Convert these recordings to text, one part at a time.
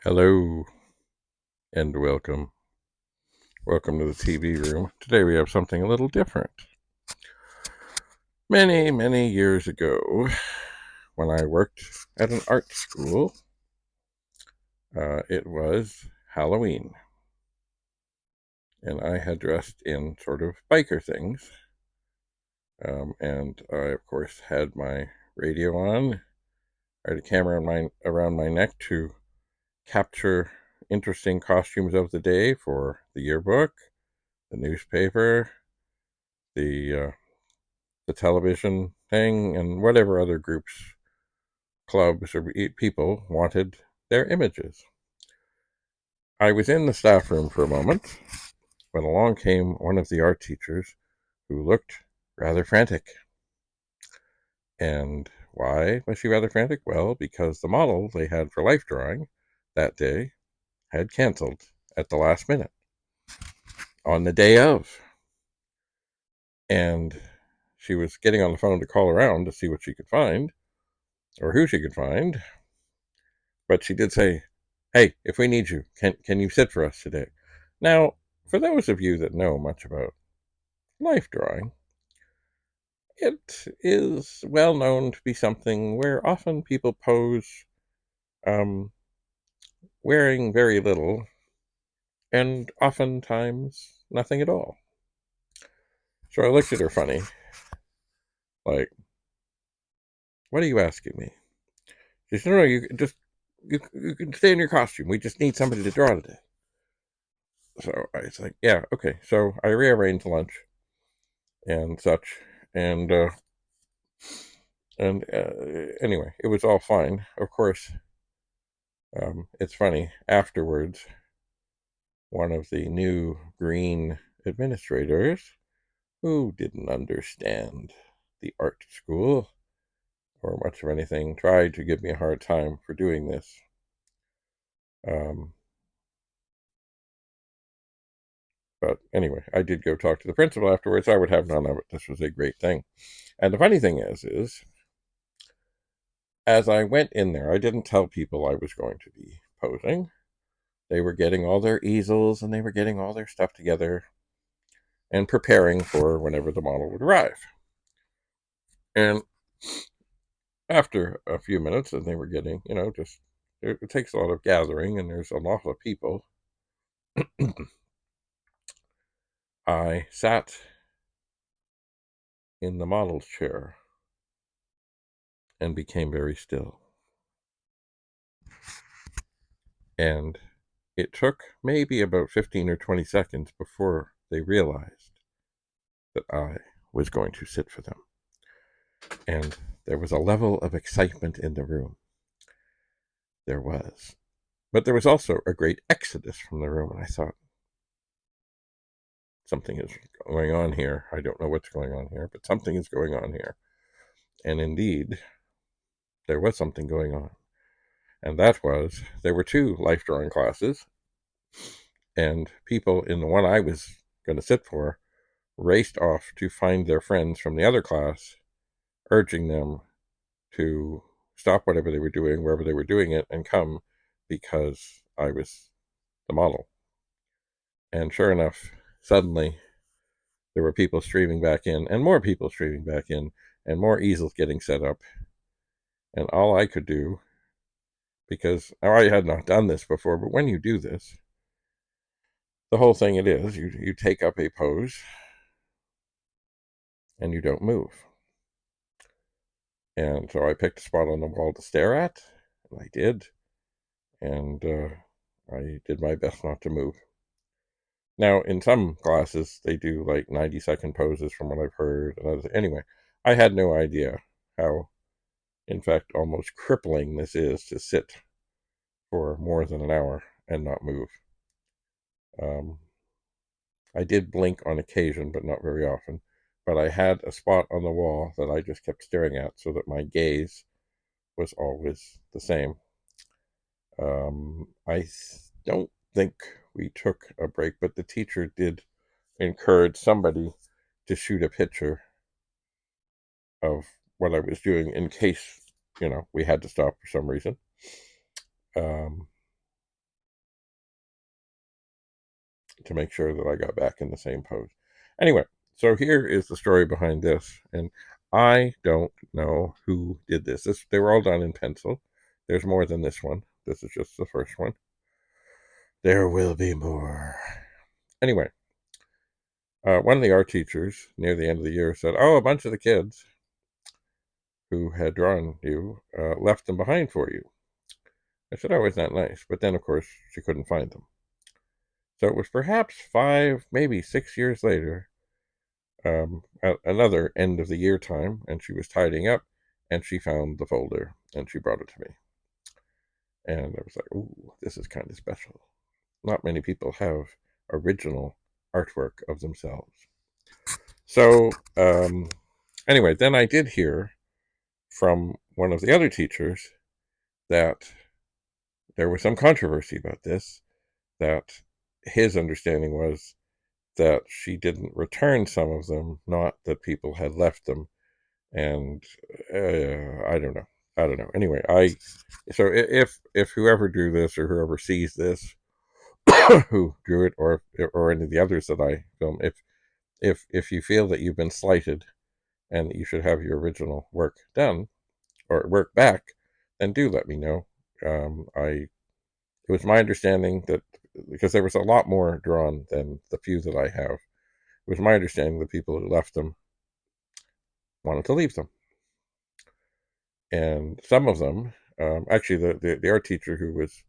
Hello and welcome. Welcome to the TV room. Today we have something a little different. Many, many years ago, when I worked at an art school, it was Halloween. And I had dressed in sort of biker things. And I, of course, had my radio on. I had a camera around my neck to capture interesting costumes of the day for the yearbook, the newspaper, the television thing, and whatever other groups, clubs, or people wanted their images. I was in the staff room for a moment when along came one of the art teachers who looked rather frantic. And why was she rather frantic? Well, because the model they had for life drawing that day had canceled at the last minute on the day of. And she was getting on the phone to call around to see what she could find or who she could find. But she did say, "Hey, if we need you, can you sit for us today?" Now, for those of you that know much about life drawing, it is well known to be something where often people pose um, wearing very little and oftentimes nothing at all. So I looked at her funny, like, "What are you asking me?" She said, "No, you can stay in your costume. We just need somebody to draw today." So I was like, "Yeah, okay." So I rearranged lunch and such, and anyway, it was all fine. Of course, it's funny. Afterwards, one of the new green administrators, who didn't understand the art school or much of anything, tried to give me a hard time for doing this. Um, but anyway, I did go talk to the principal afterwards. I would have none of it. This was a great thing. And the funny thing is as I went in there, I didn't tell people I was going to be posing. They were getting all their easels and they were getting all their stuff together and preparing for whenever the model would arrive. And after a few minutes, and they were getting, just it takes a lot of gathering and there's a lot of people. I sat in the model's chair and became very still. And it took maybe about 15 or 20 seconds before they realized that I was going to sit for them. And there was a level of excitement in the room. There was. But there was also a great exodus from the room, and I thought, something is going on here. I don't know what's going on here, but something is going on here. And indeed, there was something going on. And that was, there were two life drawing classes, and people in the one I was going to sit for raced off to find their friends from the other class, urging them to stop whatever they were doing, wherever they were doing it, and come because I was the model. And sure enough, suddenly there were people streaming back in, and more people streaming back in, and more easels getting set up. And all I could do, because I had not done this before, but when you do this, the whole thing it is, you take up a pose and you don't move. And so I picked a spot on the wall to stare at, and I did, and I did my best not to move. Now, in some classes, they do like 90-second poses from what I've heard. Anyway, I had no idea how, in fact, almost crippling this is to sit for more than an hour and not move. Um, I did blink on occasion, but not very often. But I had a spot on the wall that I just kept staring at so that my gaze was always the same. I don't think we took a break, but the teacher did encourage somebody to shoot a picture of what I was doing in case, we had to stop for some reason. Um, to make sure that I got back in the same pose. Anyway, so here is the story behind this, and I don't know who did this. They were all done in pencil. There's more than this one. This is just the first one. There will be more. Anyway, one of the art teachers near the end of the year said, "Oh, a bunch of the kids who had drawn you left them behind for you." I said, "Oh, isn't that nice?" But then, of course, she couldn't find them. So it was perhaps 5, maybe 6 years later, another end of the year time, and she was tidying up, and she found the folder, and she brought it to me. And I was like, "Ooh, this is kind of special." Not many people have original artwork of themselves. So, anyway, then I did hear from one of the other teachers that there was some controversy about this, that his understanding was that she didn't return some of them, not that people had left them. And I don't know. Anyway, so if whoever drew this or whoever sees this, who drew it, or any of the others that I film, if you feel that you've been slighted and that you should have your original work done or work back, then do let me know. It was my understanding that, because there was a lot more drawn than the few that I have, it was my understanding the people who left them wanted to leave them. And some of them, actually, the art teacher who was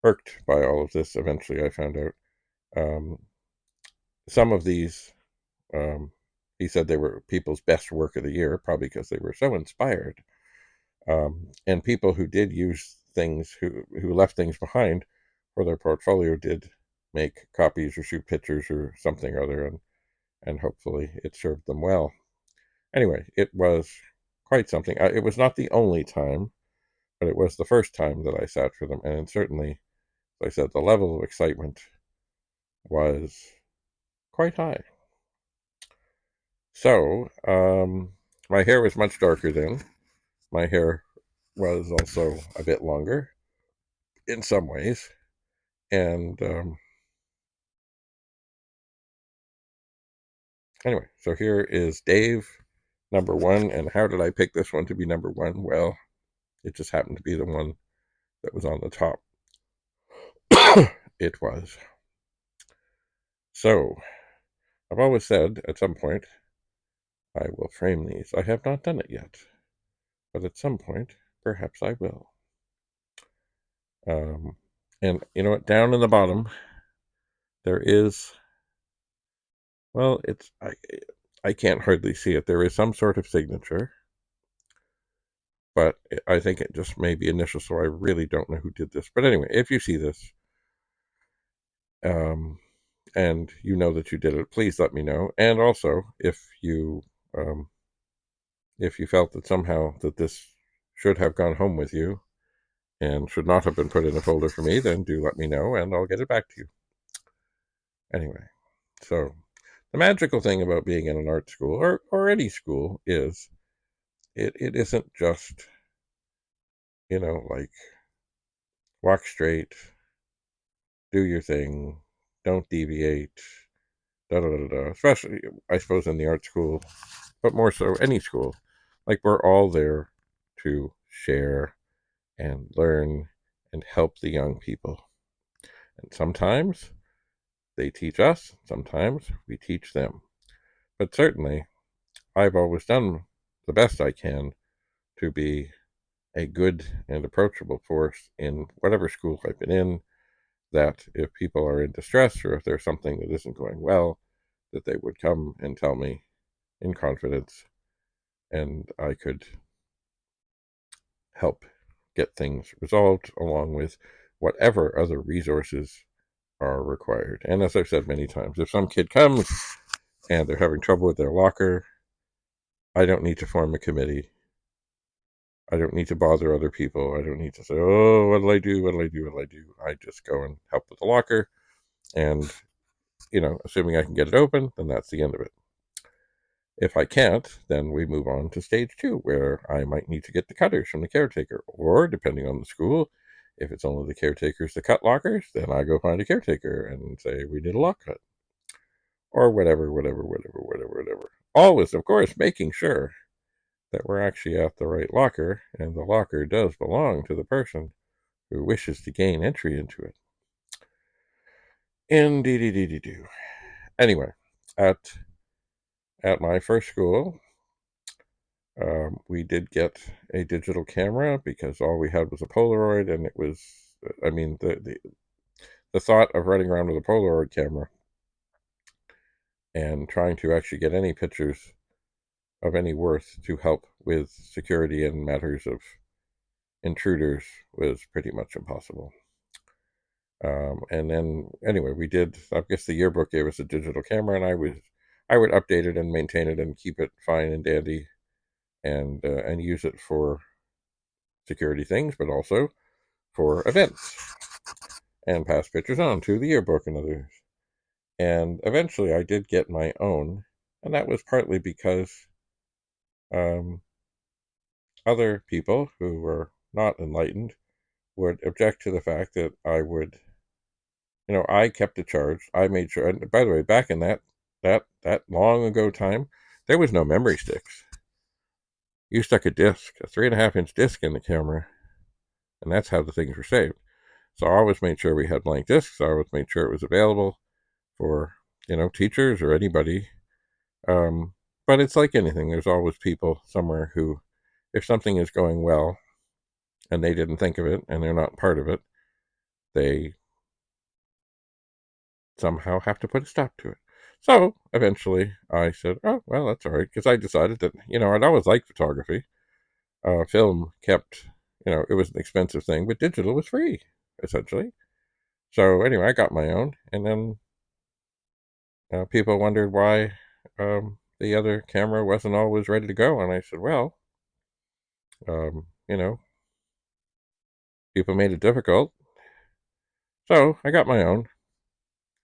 irked by all of this, eventually I found out, some of these, he said they were people's best work of the year, probably because they were so inspired. And people who did use things, who left things behind for their portfolio, did make copies or shoot pictures or something or other, and hopefully it served them well. Anyway, it was quite something. It was not the only time, but it was the first time that I sat for them, and certainly, as I said, the level of excitement was quite high. So, my hair was much darker then. My hair was also a bit longer in some ways. And anyway, so here is Dave, number 1. And how did I pick this one to be number 1? Well, it just happened to be the one that was on the top. It was. So, I've always said at some point I will frame these. I have not done it yet, but at some point, perhaps I will. And you know what? Down in the bottom, there is, well, I can't hardly see it. There is some sort of signature, but I think it just may be initial, so I really don't know who did this. But anyway, if you see this, and you know that you did it, please let me know. And also, if you felt that somehow that this should have gone home with you and should not have been put in a folder for me, then do let me know, and I'll get it back to you. Anyway, so the magical thing about being in an art school, or any school, is it isn't just, like, walk straight, do your thing, don't deviate, da da da da. Especially, I suppose, in the art school, but more so any school. Like, we're all there to share and learn and help the young people. And sometimes they teach us, sometimes we teach them. But certainly, I've always done the best I can to be a good and approachable force in whatever school I've been in, that if people are in distress or if there's something that isn't going well, that they would come and tell me in confidence, and I could help get things resolved along with whatever other resources are required. And as I've said many times, if some kid comes and they're having trouble with their locker, I don't need to form a committee. I don't need to bother other people. I don't need to say, "Oh, what'll I do? What'll I do? What'll I do?" I just go and help with the locker. And, assuming I can get it open, then that's the end of it. If I can't, then we move on to stage 2, where I might need to get the cutters from the caretaker. Or, depending on the school, If it's only the caretakers that cut lockers, then I go find a caretaker and say, we need a lock cut. Or whatever. Always, of course, making sure that we're actually at the right locker, and the locker does belong to the person who wishes to gain entry into it. Indeed. Anyway, at my first school, we did get a digital camera because all we had was a Polaroid, and it was, I mean, the thought of running around with a Polaroid camera and trying to actually get any pictures of any worth to help with security and matters of intruders was pretty much impossible. And then anyway, we did, I guess the yearbook gave us a digital camera, and I would update it and maintain it and keep it fine and dandy, and use it for security things, but also for events, and pass pictures on to the yearbook and others. And eventually I did get my own, and that was partly because um, other people who were not enlightened would object to the fact that I would, I kept it charged. I made sure, and by the way, back in that long ago time, there was no memory sticks. You stuck a 3.5-inch disc in the camera, and that's how the things were saved. So I always made sure we had blank discs. I always made sure it was available for, teachers or anybody. But it's like anything. There's always people somewhere who, if something is going well and they didn't think of it and they're not part of it, they somehow have to put a stop to it. So eventually I said, oh, well, that's all right. Because I decided that, I'd always liked photography. Film kept, it was an expensive thing, but digital was free, essentially. So anyway, I got my own. And then people wondered why the other camera wasn't always ready to go. And I said, well, people made it difficult. So I got my own.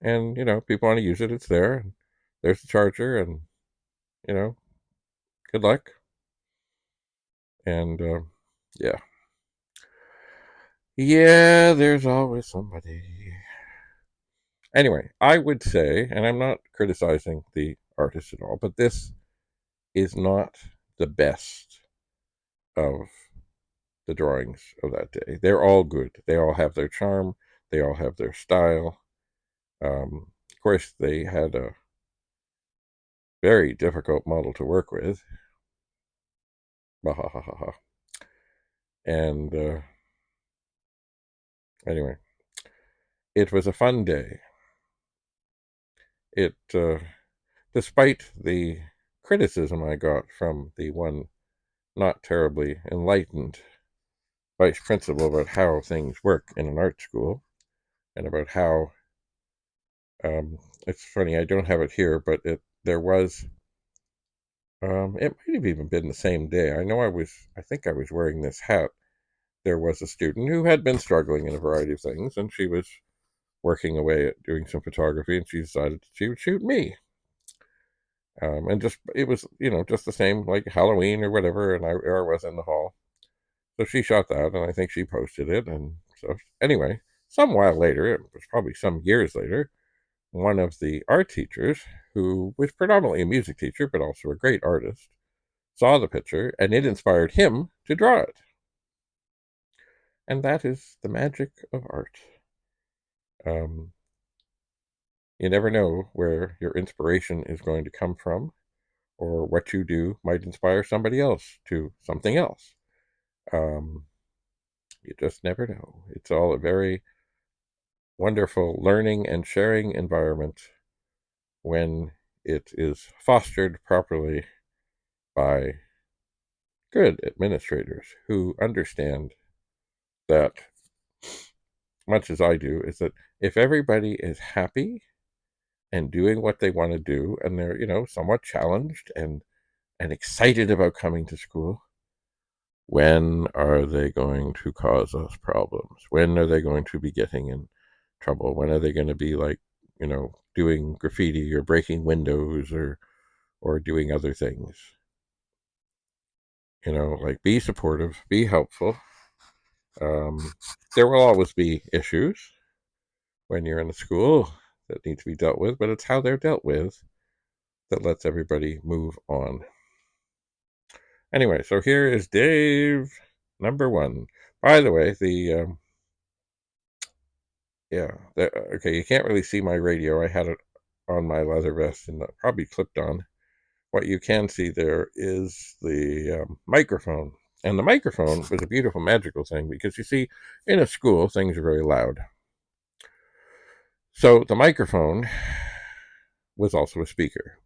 And, people want to use it, it's there. And there's the charger, and, you know, good luck. And, yeah. Yeah, there's always somebody. Anyway, I would say, and I'm not criticizing the artist at all, but this is not the best of the drawings of that day. They're all good. They all have their charm. They all have their style. Of course, they had a very difficult model to work with. And anyway, it was a fun day. It, despite the criticism I got from the one not terribly enlightened vice principal about how things work in an art school, and about how, it's funny, I don't have it here, but there was, it might have even been the same day. I think I was wearing this hat. There was a student who had been struggling in a variety of things, and she was working away at doing some photography, and she decided she would shoot me. And just, it was, just the same, like Halloween or whatever, and I was in the hall. So she shot that, and I think she posted it. And so, anyway, some while later, it was probably some years later, one of the art teachers, who was predominantly a music teacher, but also a great artist, saw the picture, and it inspired him to draw it. And that is the magic of art. You never know where your inspiration is going to come from, or what you do might inspire somebody else to something else. You just never know. It's all a very wonderful learning and sharing environment when it is fostered properly by good administrators who understand that, much as I do, is that if everybody is happy and doing what they want to do, and they're, somewhat challenged and excited about coming to school, when are they going to cause us problems? When are they going to be getting in trouble? When are they going to be, like, doing graffiti or breaking windows, or doing other things? Like, be supportive, be helpful, There will always be issues when you're in a school that need to be dealt with, but it's how they're dealt with that lets everybody move on. Anyway, so here is Dave number 1. By the way, okay, you can't really see my radio. I had it on my leather vest and probably clipped on. What you can see there is the microphone. And the microphone was a beautiful, magical thing because you see, in a school, things are very loud. So the microphone was also a speaker.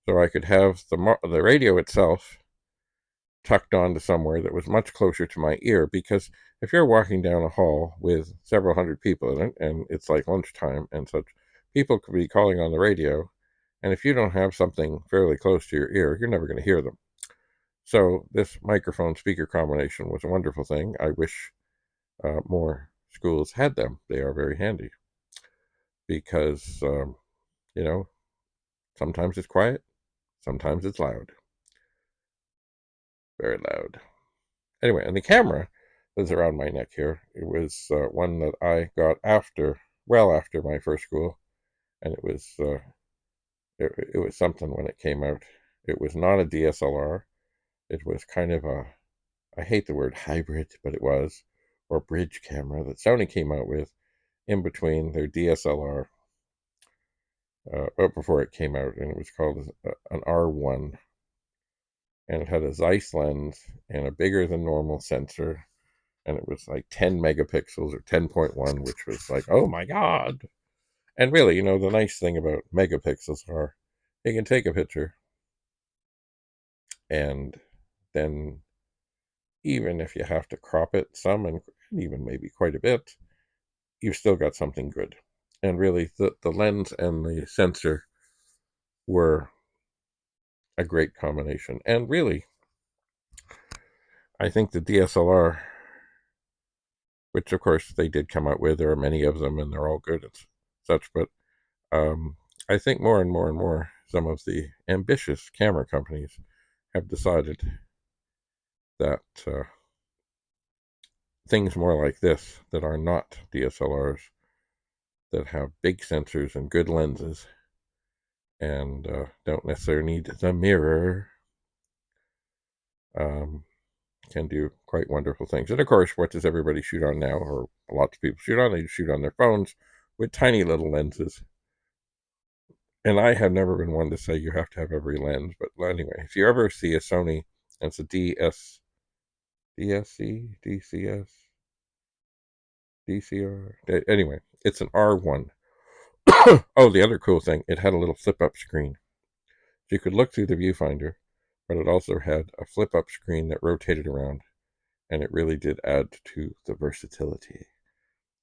So I could have the radio itself tucked onto somewhere that was much closer to my ear, because if you're walking down a hall with several hundred people in it and it's like lunchtime and such, people could be calling on the radio, and if you don't have something fairly close to your ear, you're never going to hear them. So this microphone speaker combination was a wonderful thing. I wish more schools had them. They are very handy because sometimes it's quiet, sometimes it's loud, very loud. Anyway, and the camera that's around my neck here, it was one that I got well after my first school, and it was something when it came out. It was not a DSLR. It was kind of I hate the word hybrid, but it was, or bridge camera that Sony came out with in between their DSLR, before it came out, and it was called an R1. And it had a Zeiss lens and a bigger than normal sensor, and it was like 10 megapixels or 10.1, which was like, oh my god. And really, the nice thing about megapixels are you can take a picture, and then even if you have to crop it some, and even maybe quite a bit, you've still got something good. And really, the lens and the sensor were a great combination. And really, I think the DSLR, which of course they did come out with, there are many of them and they're all good and such, but I think more and more and more, some of the ambitious camera companies have decided that things more like this, that are not DSLRs, that have big sensors and good lenses, and don't necessarily need the mirror, can do quite wonderful things. And of course, what does everybody shoot on now, or lots of people shoot on? They shoot on their phones with tiny little lenses. And I have never been one to say you have to have every lens, but anyway, if you ever see a Sony, and it's a DSC, DCS, DCR, anyway, it's an R1. Oh, the other cool thing, it had a little flip-up screen. So you could look through the viewfinder, but it also had a flip-up screen that rotated around, and it really did add to the versatility,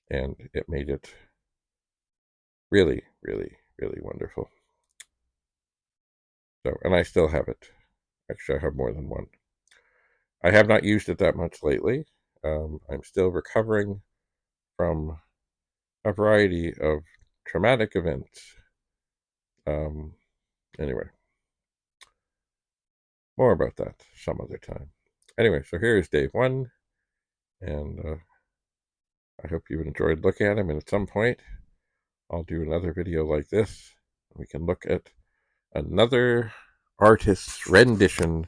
and it made it really, really, really wonderful. So, and I still have it. Actually, I have more than one. I have not used it that much lately. I'm still recovering from a variety of traumatic events. Anyway, more about that some other time. Anyway, so here's Dave 1, and I hope you enjoyed looking at him, and at some point I'll do another video like this. We can look at another artist's rendition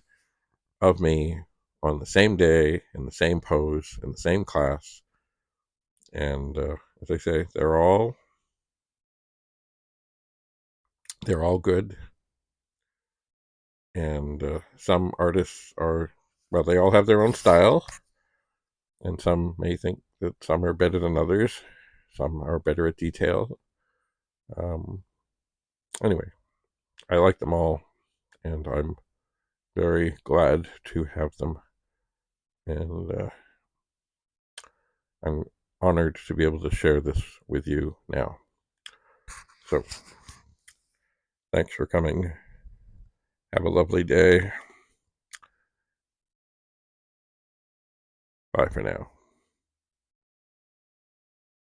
of me on the same day, in the same pose, in the same class. And as I say, they're all good. And some artists they all have their own style, and some may think that some are better than others. Some are better at detail. Anyway, I like them all, and I'm very glad to have them. And I'm honored to be able to share this with you now. So, thanks for coming. Have a lovely day. Bye for now.